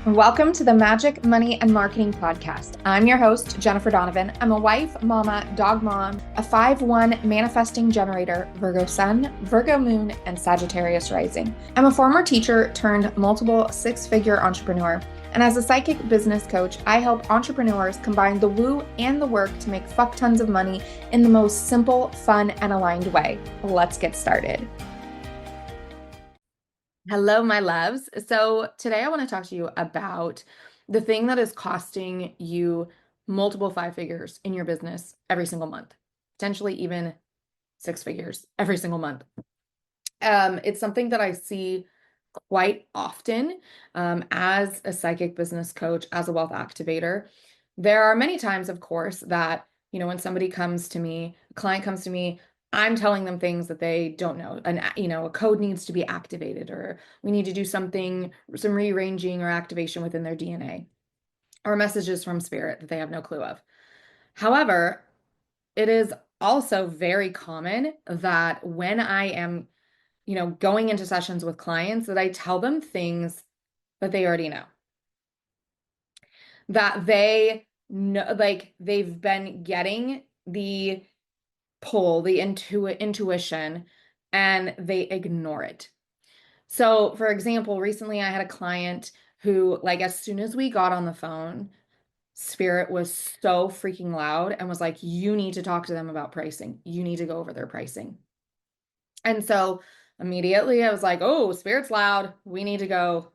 Welcome to the Magic, Money, and Marketing Podcast. I'm your host, Jennifer Donovan. I'm a wife, mama, dog mom, a 5-1 manifesting generator, Virgo sun, Virgo moon, and Sagittarius rising. I'm a former teacher turned multiple six-figure entrepreneur. And as a psychic business coach, I help entrepreneurs combine the woo and the work to make fuck tons of money in the most simple, fun, and aligned way. Let's get started. Hello, my loves. So today I want to talk to you about the thing that is costing you multiple five figures in your business every single month, potentially even six figures every single month. It's something that I see quite often as a psychic business coach, as a wealth activator. There are many times, of course, that, when somebody comes to me, a client comes to me, I'm telling them things that they don't know. And, a code needs to be activated, or we need to do something, some rearranging or activation within their DNA, or messages from spirit that they have no clue of. However, it is also very common that when I am going into sessions with clients, that I tell them things that they already know, that they know, like they've been getting the pull, the intuition, and they ignore it. So, for example, recently I had a client who, like, as soon as we got on the phone, Spirit was so freaking loud and was like, you need to talk to them about pricing. You need to go over their pricing. And so immediately I was like, oh, Spirit's loud. We need to go,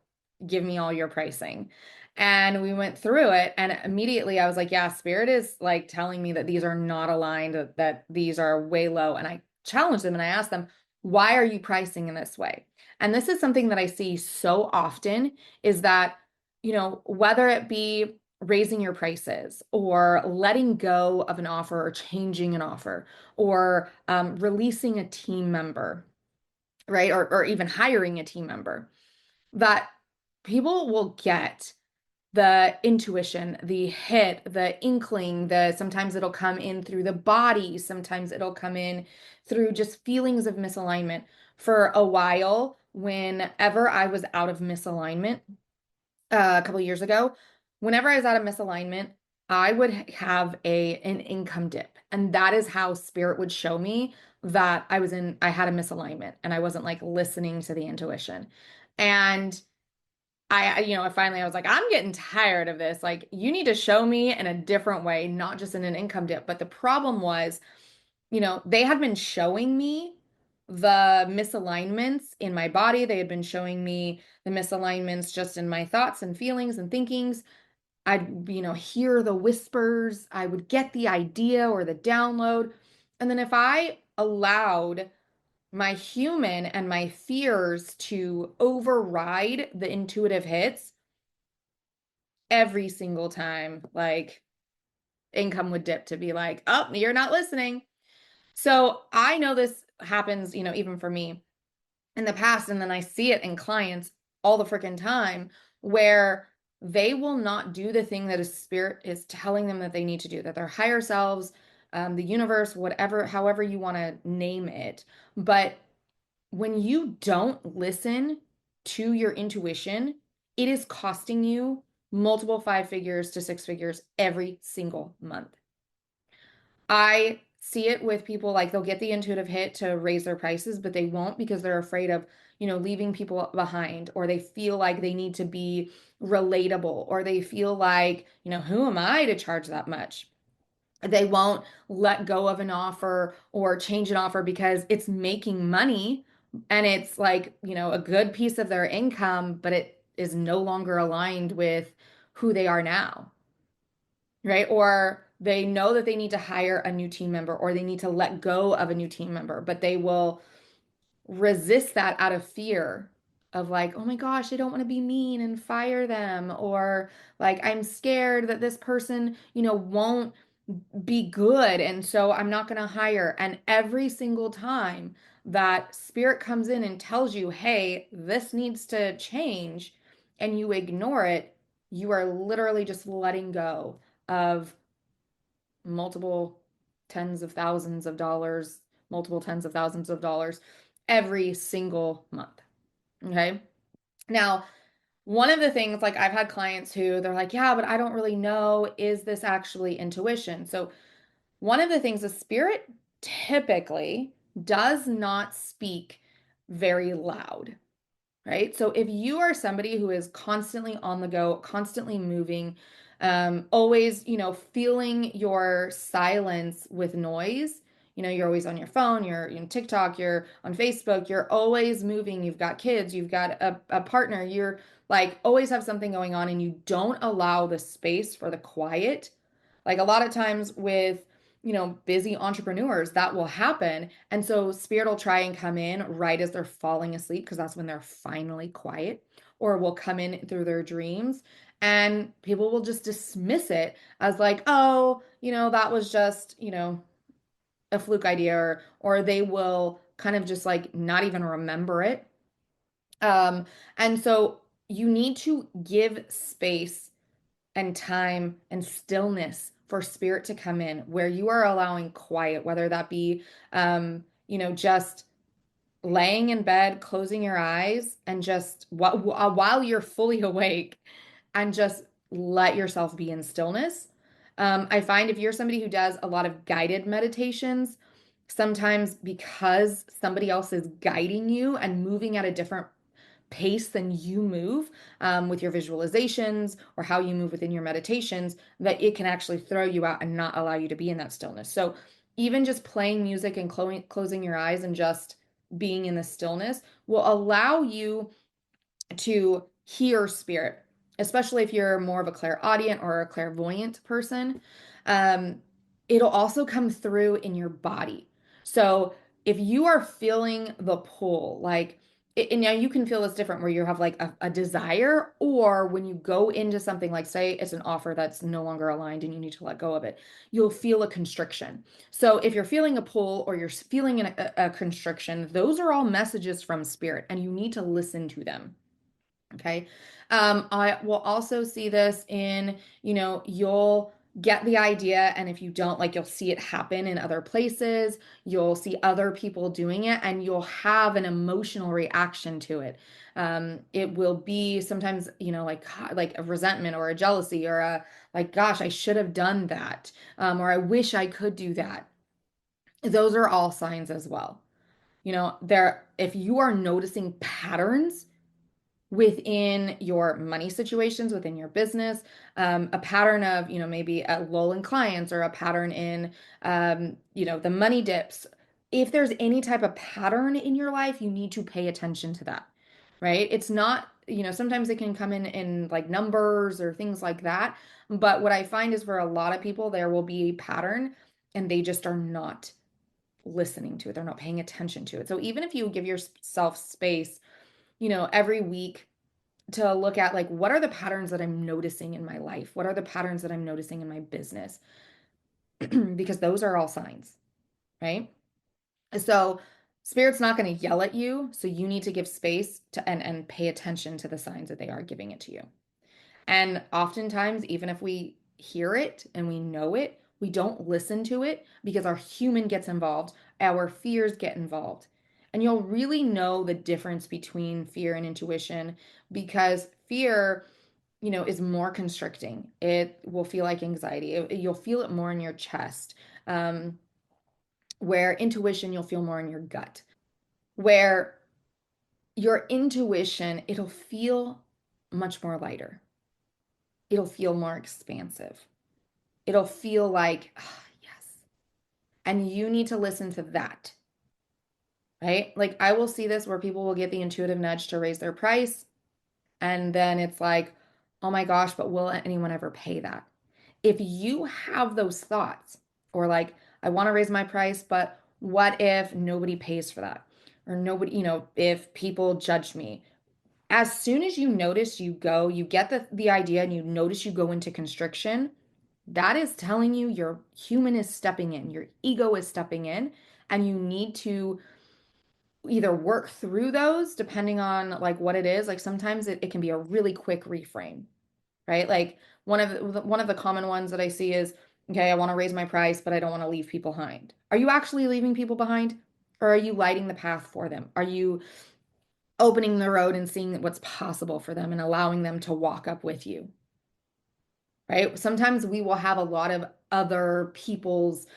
give me all your pricing. And we went through it. And immediately I was like, yeah, Spirit is like telling me that these are not aligned, that these are way low. And I challenged them and I asked them, why are you pricing in this way? And this is something that I see so often, is that, whether it be raising your prices or letting go of an offer or changing an offer, or releasing a team member, right? Or even hiring a team member, that people will get the intuition, the hit, the inkling, sometimes it'll come in through the body, sometimes it'll come in through just feelings of misalignment. For a while, whenever I was out of misalignment, a couple of years ago, whenever I was out of misalignment, I would have an income dip. And that is how spirit would show me that I had a misalignment and I wasn't like listening to the intuition. And finally I was like, I'm getting tired of this. Like, you need to show me in a different way, not just in an income dip. But the problem was, they had been showing me the misalignments in my body. They had been showing me the misalignments just in my thoughts and feelings and thinkings. I'd, hear the whispers. I would get the idea or the download. And then if I allowed my human and my fears to override the intuitive hits every single time, like, income would dip, to be like, oh, you're not listening. So I know this happens, even for me in the past. And then I see it in clients all the freaking time, where they will not do the thing that a spirit is telling them that they need to do, that their higher selves, the universe, whatever, however you want to name it. But when you don't listen to your intuition, it is costing you multiple five figures to six figures every single month. I see it with people, like, they'll get the intuitive hit to raise their prices, but they won't because they're afraid of, leaving people behind, or they feel like they need to be relatable, or they feel like, who am I to charge that much? They won't let go of an offer or change an offer because it's making money and it's like, a good piece of their income, but it is no longer aligned with who they are now, right? Or they know that they need to hire a new team member, or they need to let go of a new team member, but they will resist that out of fear of, like, oh my gosh, I don't want to be mean and fire them, or like, I'm scared that this person, won't be good, and so I'm not going to hire. And every single time that spirit comes in and tells you, hey, this needs to change, and you ignore it, you are literally just letting go of multiple tens of thousands of dollars, multiple tens of thousands of dollars every single month. Okay. Now, One of the things, like I've had clients who they're like, yeah, but I don't really know, is this actually intuition? So one of the things, the spirit typically does not speak very loud, right? So if you are somebody who is constantly on the go, constantly moving, always, feeling your silence with noise, you're always on your phone, you're in TikTok, you're on Facebook, you're always moving, you've got kids, you've got a partner, you're like always have something going on and you don't allow the space for the quiet. Like a lot of times with busy entrepreneurs, that will happen. And so spirit will try and come in right as they're falling asleep because that's when they're finally quiet, or will come in through their dreams. And people will just dismiss it as like, oh, that was just, a fluke idea, or they will kind of just like not even remember it. And so you need to give space and time and stillness for spirit to come in where you are allowing quiet, whether that be, just laying in bed, closing your eyes, and just while you're fully awake, and just let yourself be in stillness. I find if you're somebody who does a lot of guided meditations, sometimes because somebody else is guiding you and moving at a different pace than you move, with your visualizations or how you move within your meditations, that it can actually throw you out and not allow you to be in that stillness. So even just playing music and closing your eyes and just being in the stillness will allow you to hear spirit, especially if you're more of a clairaudient or a clairvoyant person. Um, it'll also come through in your body. So if you are feeling the pull, like, and now you can feel this different where you have like a desire, or when you go into something like, say, it's an offer that's no longer aligned and you need to let go of it, you'll feel a constriction. So if you're feeling a pull or you're feeling a constriction, those are all messages from spirit and you need to listen to them. Okay. I will also see this in, you'll get the idea, and if you don't, like, you'll see it happen in other places. You'll see other people doing it, and you'll have an emotional reaction to it. It will be sometimes, like a resentment or a jealousy or a like, gosh, I should have done that, or I wish I could do that. Those are all signs as well. If you are noticing patterns within your money situations, within your business, a pattern of, maybe a lull in clients, or a pattern in, the money dips. If there's any type of pattern in your life, you need to pay attention to that, right? It's not, sometimes it can come in like numbers or things like that. But what I find is for a lot of people, there will be a pattern and they just are not listening to it. They're not paying attention to it. So even if you give yourself space, every week to look at, like, what are the patterns that I'm noticing in my life? What are the patterns that I'm noticing in my business? Because those are all signs, right? So spirit's not going to yell at you, so you need to give space to and pay attention to the signs that they are giving it to you. And oftentimes, even if we hear it and we know it, we don't listen to it because our human gets involved, our fears get involved. And you'll really know the difference between fear and intuition, because fear, is more constricting. It will feel like anxiety. You'll feel it more in your chest. Where intuition, you'll feel more in your gut. Where your intuition, it'll feel much more lighter. It'll feel more expansive. It'll feel like, ah, yes. And you need to listen to that, right? Like I will see this where people will get the intuitive nudge to raise their price. And then it's like, oh my gosh, but will anyone ever pay that? If you have those thoughts, or like, I want to raise my price, but what if nobody pays for that? Or nobody, if people judge me. As soon as you notice you get the idea and you notice you go into constriction, that is telling you your human is stepping in, your ego is stepping in, and you need to either work through those depending on like what it is. Like sometimes it can be a really quick reframe, right? Like one of the common ones that I see is, okay, I want to raise my price, but I don't want to leave people behind. Are you actually leaving people behind? Or are you lighting the path for them? Are you opening the road and seeing what's possible for them and allowing them to walk up with you, right? Sometimes we will have a lot of other people's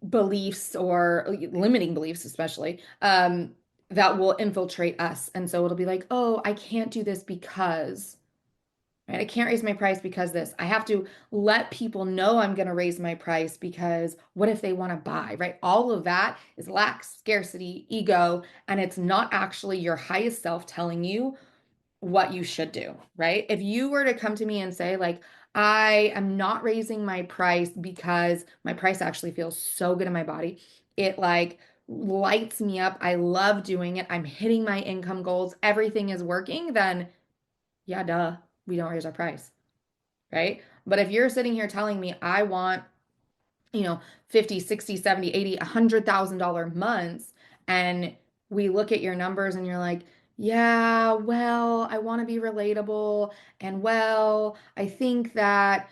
beliefs or limiting beliefs, especially that will infiltrate us. And so it'll be like, oh, I can't do this because, right? I can't raise my price because this. I have to let people know I'm going to raise my price because what if they want to buy, right? All of that is lack, scarcity, ego, and it's not actually your highest self telling you what you should do, right? If you were to come to me and say, like, I am not raising my price because my price actually feels so good in my body. It like lights me up. I love doing it. I'm hitting my income goals. Everything is working. Then, yeah, duh, we don't raise our price, right? But if you're sitting here telling me I want, you know, 50, 60, 70, 80, $100,000 months, and we look at your numbers and you're like, yeah, well, I want to be relatable. And well, I think that,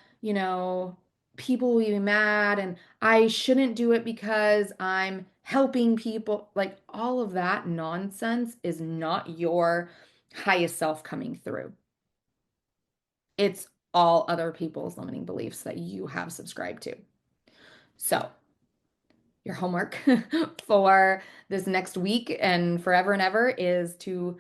people will be mad and I shouldn't do it because I'm helping people. Like all of that nonsense is not your highest self coming through. It's all other people's limiting beliefs that you have subscribed to. So, your homework for this next week and forever and ever is to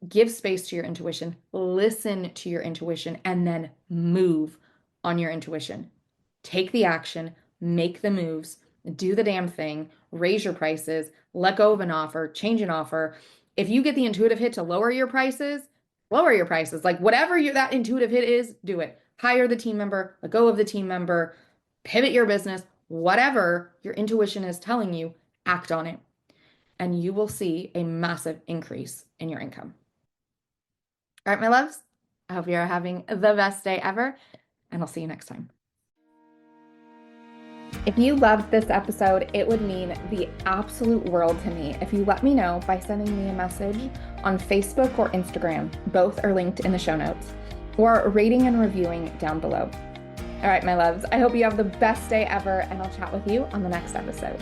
give space to your intuition, listen to your intuition, and then move on your intuition. Take the action, make the moves, do the damn thing, raise your prices, let go of an offer, change an offer. If you get the intuitive hit to lower your prices, lower your prices. Like whatever that intuitive hit is, do it. Hire the team member, let go of the team member, pivot your business, whatever your intuition is telling you, act on it. And you will see a massive increase in your income. All right, my loves, I hope you're having the best day ever, and I'll see you next time. If you loved this episode, it would mean the absolute world to me if you let me know by sending me a message on Facebook or Instagram. Both are linked in the show notes, or rating and reviewing down below. All right, my loves, I hope you have the best day ever, and I'll chat with you on the next episode.